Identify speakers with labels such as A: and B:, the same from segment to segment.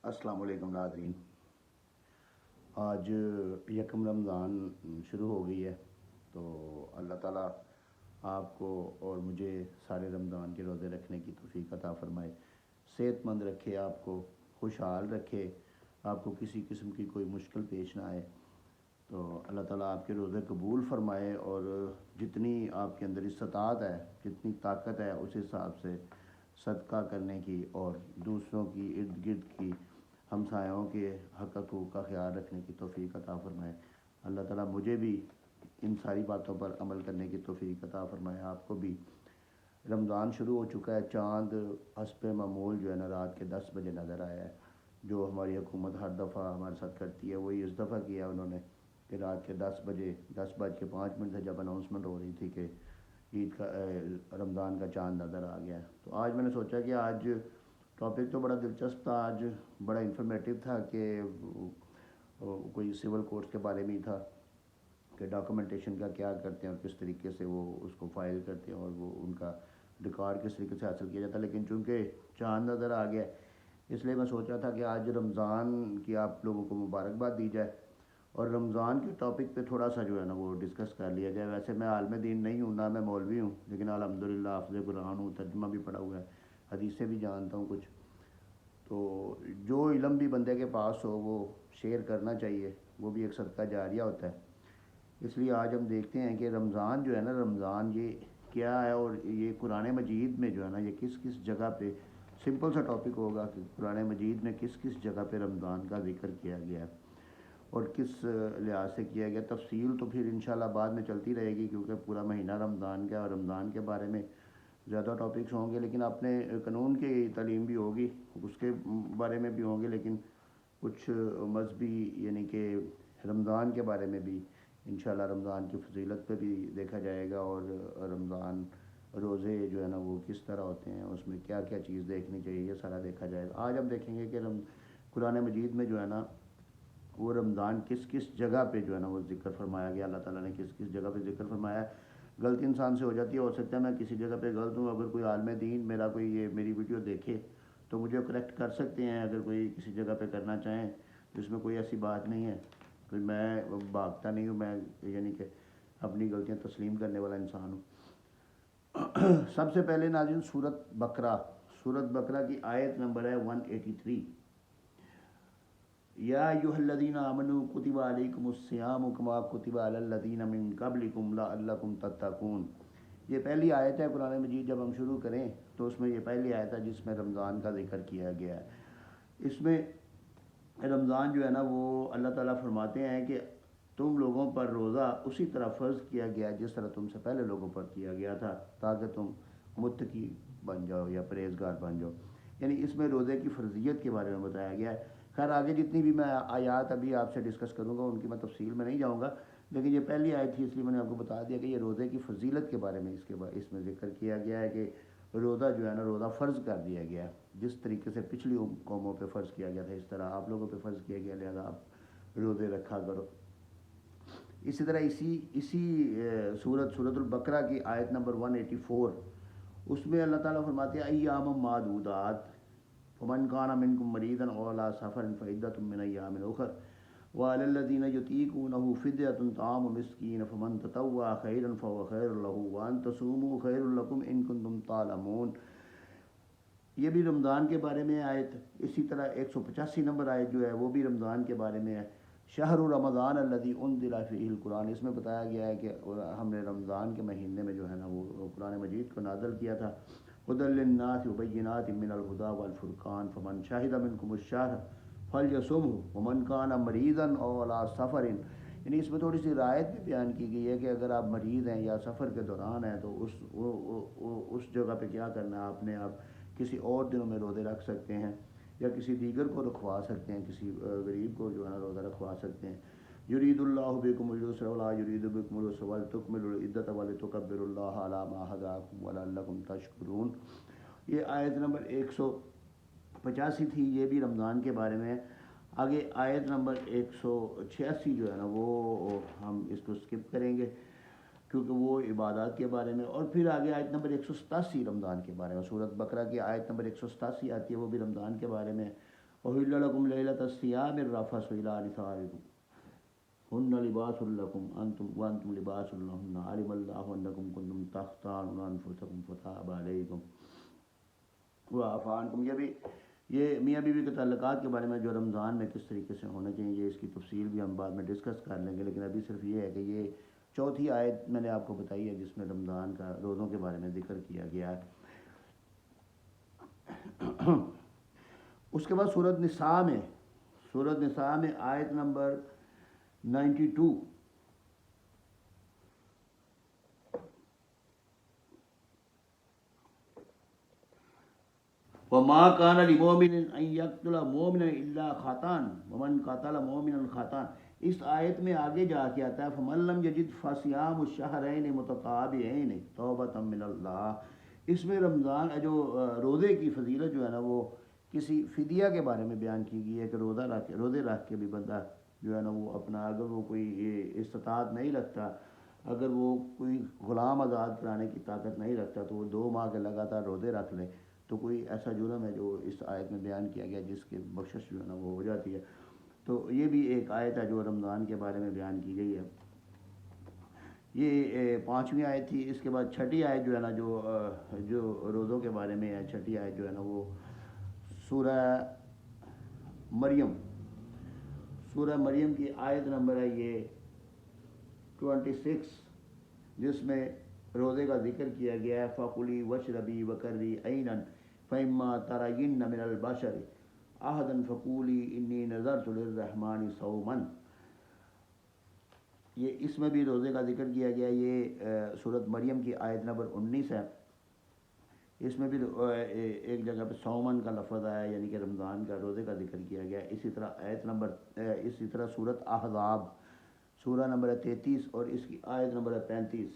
A: अस्सलाम वालेकुम नाज़रीन। आज यकम रमज़ान शुरू हो गई है, तो अल्लाह ताला आपको और मुझे सारे रमज़ान के रोज़े रखने की तौफ़ीक़ अता फ़रमाए, सेहतमंद रखे, आपको खुशहाल रखे, आपको किसी किस्म की कोई मुश्किल पेश ना आए। तो अल्लाह ताला आपके रोज़े कबूल फ़रमाए और जितनी आपके अंदर इस्तात है, जितनी ताकत है, उस हिसाब से सदका करने की और दूसरों की इर्द गिर्द की हमसायों के हक़-हक़ूक़ का ख्याल रखने की तौफ़ीक़ अता फ़रमाए। अल्लाह ताला मुझे भी इन सारी बातों पर अमल करने की तौफ़ीक़ अता फ़रमाए, आपको भी। रमज़ान शुरू हो चुका है, चाँद हस्ब मामूल जो है ना रात के 10 बजे नज़र आया है। जो हमारी हुकूमत हर दफ़ा हमारे साथ करती है, वही इस दफ़ा किया उन्होंने कि रात के 10 बजे 10:05 से जब अनाउंसमेंट हो रही थी कि ईद का रमज़ान का चाँद नज़र आ गया है। तो आज मैंने सोचा कि आज टॉपिक तो बड़ा दिलचस्प था, आज बड़ा इंफॉर्मेटिव था कि कोई सिविल कोर्ट्स के बारे में ही था कि डॉक्यूमेंटेशन का क्या करते हैं और किस तरीके से वो उसको फ़ाइल करते हैं और वो उनका रिकॉर्ड किस तरीके से हासिल किया जाता है। लेकिन चूँकि चाँद नज़र आ गया, इसलिए मैं सोच रहा था कि आज रमज़ान की आप लोगों को मुबारकबाद दी जाए और रमज़ान के टॉपिक पे थोड़ा सा जो है ना वो डिस्कस कर लिया जाए। वैसे मैं आलिम दीन नहीं हूँ, ना मैं मौलवी हूँ, लेकिन अल्हम्दुलिल्लाह हाफ़िज़ कुरान हूँ, तर्जुमा भी पढ़ा हुआ है, हदीसें भी जानता हूँ कुछ। तो जो इल्म भी बंदे के पास हो वो शेयर करना चाहिए, वो भी एक सदका जारिया होता है। इसलिए आज हम देखते हैं कि रमज़ान जो है ना, रमज़ान ये क्या है और ये कुरान मजीद में जो है ना ये किस किस जगह पे, सिंपल सा टॉपिक होगा कि कुरान मजीद में किस किस जगह पे रमज़ान का ज़िक्र किया गया है और किस लिहाज से किया गया। तफसील तो फिर इंशाल्लाह बाद में चलती रहेगी, क्योंकि पूरा महीना रमज़ान का और रमज़ान के बारे में ज़्यादा टॉपिक्स होंगे, लेकिन अपने कानून की तालीम भी होगी, उसके बारे में भी होंगे, लेकिन कुछ मजहबी यानी कि रमज़ान के बारे में भी इंशाल्लाह रमज़ान की फजीलत पे भी देखा जाएगा और रमज़ान रोज़े जो है ना वो किस तरह होते हैं, उसमें क्या क्या चीज़ देखनी चाहिए, ये सारा देखा जाएगा। आज हम देखेंगे कि कुरान मजीद में जो है ना वो रमज़ान किस किस जगह पे जो है ना वो ज़िक्र फरमाया गया, अल्लाह ताला ने किस किस जगह पे ज़िक्र फरमाया है। गलती इंसान से हो जाती है, हो सकता है मैं किसी जगह पे गलत हूँ, अगर कोई आलिम दीन मेरा कोई ये मेरी वीडियो देखे तो मुझे करेक्ट कर सकते हैं, अगर कोई किसी जगह पे करना चाहें तो इसमें कोई ऐसी बात नहीं है। कोई मैं भागता नहीं हूँ, मैं यानी कि अपनी गलतियाँ तस्लीम करने वाला इंसान हूँ। सबसे पहले नाज़रीन सूरत बकरा की आयत नंबर है 183। या अय्युहल्लज़ीना आमनू कुतिबा अलैकुमुस्सियामु कमा कुतिबा अलल्लज़ीना मिन क़ब्लिकुम लअल्लकुम तत्तक़ून। ये पहली आयत है कुरान मजीद, जब हम शुरू करें तो उसमें ये पहली आयत है जिसमें रमज़ान का जिक्र किया गया है। इसमें रमज़ान जो है ना वो अल्लाह ताला फरमाते हैं कि तुम लोगों पर रोज़ा उसी तरह फ़र्ज़ किया गया जिस तरह तुमसे पहले लोगों पर किया गया था, ताकि तुम मुत्तकी बन जाओ या परहेज़गार बन जाओ। यानी इसमें रोज़े की फ़र्ज़ियत के बारे में बताया गया है। खैर आगे जितनी भी मैं आयात अभी आपसे डिस्कस करूँगा उनकी मैं तफसील में नहीं जाऊँगा, लेकिन ये पहली आयत थी इसलिए मैंने आपको बता दिया कि ये रोज़े की फजीलत के बारे में इसमें ज़िक्र किया गया है कि रोज़ा जो है ना रोज़ा फ़र्ज़ कर दिया गया है। जिस तरीके से पिछली कौमों पे फ़र्ज़ किया गया था, इस तरह आप लोगों पे फ़र्ज़ किया गया, लिहाजा आप रोज़े रखा करो। इसी तरह इसी सूरतुल बकरा की आयत नंबर 184, उसमें अल्लाह ताला फरमाते हैं अय्याम मादूदात फमन काना मिनकुम मरीदन औ अला सफरिन फ़इद्दतुम मिन अय्यामिन उखर व अलल्लज़ीना युतीक़ूनहु फ़िद्यतुन ताअमु मिस्कीन फमन ततव्वा खैरन फ़हुव खैरुल लहू व अन तसूमू खैरुल लकुम इन कुंतुम तालमून। ये भी रमज़ान के बारे में आयत। इसी तरह 185 नंबर आयत जो है वो भी रमज़ान के बारे में है। शहर रमज़ान अल्लज़ी उनज़िला फ़ीहिल कुरान, इसमें बताया गया है कि हमने रमज़ान के महीने में जो है ना वो कुरान मजीद को नाज़िल किया था। हुदल लिन्नास व बय्यिनातिम मिनल हुदा वल फुरक़ान फमन शहिदा मिनकुमुश-शहर फलयसुमहु वमन काना मरीज़न औ अला सफ़रिन। यानी इसमें थोड़ी सी रायत भी बयान की गई है कि अगर आप मरीज़ हैं या सफ़र के दौरान हैं तो उस जगह पे क्या करना है, आपने आप किसी और दिनों में रोज़े रख सकते हैं या किसी दीगर को रखवा सकते हैं, किसी गरीब को जो है ना रोज़ा रखवा सकते हैं। युरीदुल्लाहु बिकुमुल युस्रा वला युरीदु बिकुमुल उस्रा वलितुकमिलुल इद्दत वलितुकब्बिरुल्लाह अला मा हदाकुम वलअल्लकुम तशकुरून। ये आयत नंबर 185 थी, ये भी रमज़ान के बारे में। आगे आयत नंबर 186 जो है ना वो हम इसको स्किप करेंगे क्योंकि वो इबादत के बारे में। और फिर आगे आयत नंबर 187 रमज़ान के बारे में, सूरत बकरा की आयत नंबर 187 आती है, वो भी रमज़ान के बारे में। أحل لكم ليلة الصيام الرفث إلى نسائكم هن لباس لكم وأنتم لباس لهن علم الله أنكم كنتم تختانون أنفسكم فتاب عليكم وعفا عنكم. یہ میاں بیوی کے تعلقات کے بارے میں جو رمضان میں کس طریقے سے ہونا چاہیے اس کی تفصیل بھی ہم بعد میں ڈسکس کر لیں گے، لیکن ابھی صرف یہ ہے کہ یہ چوتھی آیت میں نے آپ کو بتائی ہے جس میں رمضان کا روزوں کے بارے میں ذکر کیا گیا ہے. اس کے بعد سورۃ نساء میں آیت نمبر 92 وَمَا كَانَ لِمُؤْمِنٍ أَن يَقْتُلَ مُؤْمِنًا إِلَّا خَطَأً وَمَنْ قَتَلَ مُؤْمِنًا خَطَأً. اس آیت میں آگے جا کے آتا ہے فَمَن لَّمْ يَجِدْ فَصِيَامُ الشَّهْرَيْنِ مُتَتَابِعَيْنِ تَوْبَةً مِّنَ اللَّهِ. اس میں رمضان جو روزے کی فضیلت جو ہے نا وہ کسی فدیہ کے بارے میں بیان کی گئی ہے کہ روزے رکھ کے بھی بندہ جو ہے نا وہ اپنا اگر وہ کوئی استطاعت نہیں رکھتا، اگر وہ کوئی غلام آزاد کرانے کی طاقت نہیں رکھتا تو وہ 2 ماہ کے لگاتار روزے رکھ لے تو کوئی ایسا جرم ہے جو اس آیت میں بیان کیا گیا جس کی بخشش جو ہے نا وہ ہو جاتی ہے. تو یہ بھی ایک آیت ہے جو رمضان کے بارے میں بیان کی گئی ہے. یہ 5ویں آیت تھی. اس کے بعد 6ٹھی آیت جو ہے نا جو روزوں کے بارے میں ہے، 6ٹھی آیت جو ہے نا وہ سورہ مریم کی آیت نمبر ہے یہ 26 جس میں روزے کا ذکر کیا گیا ہے. فَقُلِي وَاشْرَبِي وَقَرِّي عَيْنًا فَإِمَّا تَرَيِنَّ مِنَ الْبَشَرِ أَحَدًا فَقُولِي إِنِّي نَذَرْتُ لِلرَّحْمَٰنِ صَوْمًا. یہ اس میں بھی روزے کا ذکر کیا گیا. یہ سورۃ مریم کی آیت نمبر 19 ہے. اس میں بھی ایک جگہ پہ سومن کا لفظ آیا یعنی کہ رمضان کا روزے کا ذکر کیا گیا. اسی طرح سورۃ احزاب سورہ نمبر 33 اور اس کی آیت نمبر 35.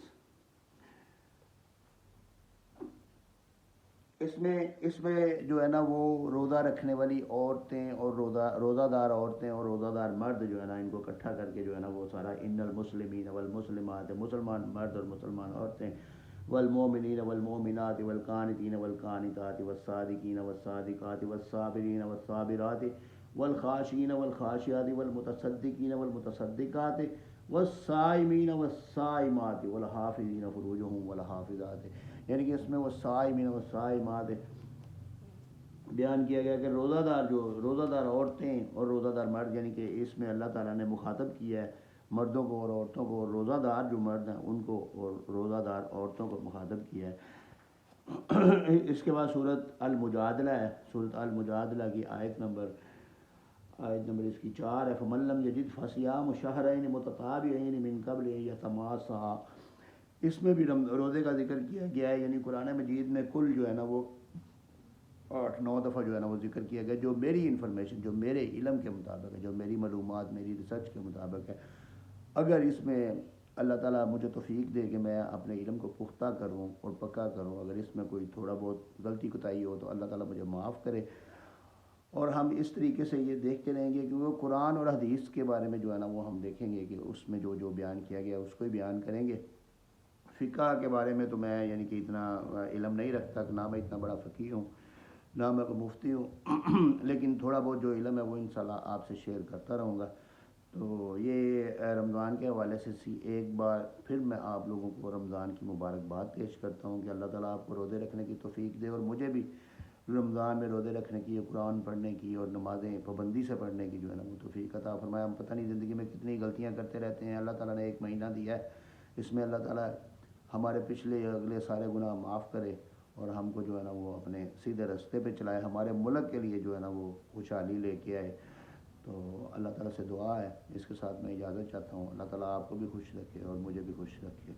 A: اس میں جو ہے نا وہ روزہ رکھنے والی عورتیں اور روزہ دار عورتیں اور روزہ دار مرد جو ہے نا ان کو اکٹھا کر کے جو ہے نا وہ سارا ان المسلمین والمسلمات مسلمان مرد اور مسلمان عورتیں والمومنین والمومنات والقانتین والقانتات والصادقین والصادقات والصابرین والصابرات والخاشعین والخاشعات والمتصدقین والمتصدقات والصائمین والصائمات والحافظین فروجهم والحافظات. یعنی کہ اس میں وہ صائمین و صائمات بیان کیا گیا کہ روزہ دار عورتیں اور روزہ دار مرد، یعنی کہ اس میں اللہ تعالیٰ نے مخاطب کیا ہے مردوں کو اور عورتوں کو، اور روزہ دار جو مرد ہیں ان کو اور روزہ دار عورتوں کو مخاطب کیا ہے. اس کے بعد سورۃ المجادلہ ہے. سورۃ المجادلہ کی آیت نمبر اس کی 4 ہے. فَمَن لَّمْ يَجِدْ فَصِيَامُ شَهْرَيْنِ مُتَتَابِعَيْنِ مِن قَبْلِ أَن يَتَمَاسَّا. اس میں بھی روزے کا ذکر کیا گیا ہے. یعنی قرآن مجید میں کل جو ہے نا وہ 8-9 دفعہ جو ہے نا وہ ذکر کیا گیا جو میری انفارمیشن، جو میرے علم کے مطابق ہے، جو میری معلومات میری ریسرچ کے مطابق ہے. اگر اس میں اللہ تعالیٰ مجھے توفیق دے کہ میں اپنے علم کو پختہ کروں اور پکا کروں، اگر اس میں کوئی تھوڑا بہت غلطی کوتاہی ہو تو اللہ تعالیٰ مجھے معاف کرے. اور ہم اس طریقے سے یہ دیکھتے رہیں گے کہ وہ قرآن اور حدیث کے بارے میں جو ہے نا وہ ہم دیکھیں گے کہ اس میں جو بیان کیا گیا اس کو ہی بیان کریں گے. فقہ کے بارے میں تو میں یعنی کہ اتنا علم نہیں رکھتا، نہ میں اتنا بڑا فقیہ ہوں نہ میں کوئی مفتی ہوں لیکن تھوڑا بہت جو علم ہے وہ انشاءاللہ آپ سے شیئر کرتا رہوں گا. تو یہ رمضان کے حوالے سے ایک بار پھر میں آپ لوگوں کو رمضان کی مبارکباد پیش کرتا ہوں کہ اللہ تعالیٰ آپ کو روزے رکھنے کی توفیق دے اور مجھے بھی رمضان میں روزے رکھنے کی، قرآن پڑھنے کی اور نمازیں پابندی سے پڑھنے کی جو ہے نا وہ توفیق عطا فرمائے. ہم پتہ نہیں زندگی میں کتنی غلطیاں کرتے رہتے ہیں. اللہ تعالیٰ نے ایک مہینہ دیا ہے، اس میں اللہ تعالیٰ ہمارے پچھلے اگلے سارے گناہ معاف کرے اور ہم کو جو ہے نا وہ اپنے سیدھے راستے پہ چلائے، ہمارے ملک کے لیے جو ہے نا وہ خوشحالی لے کے آئے. تو اللہ تعالیٰ سے دعا ہے. اس کے ساتھ میں اجازت چاہتا ہوں. اللہ تعالیٰ آپ کو بھی خوش رکھے اور مجھے بھی خوش رکھے.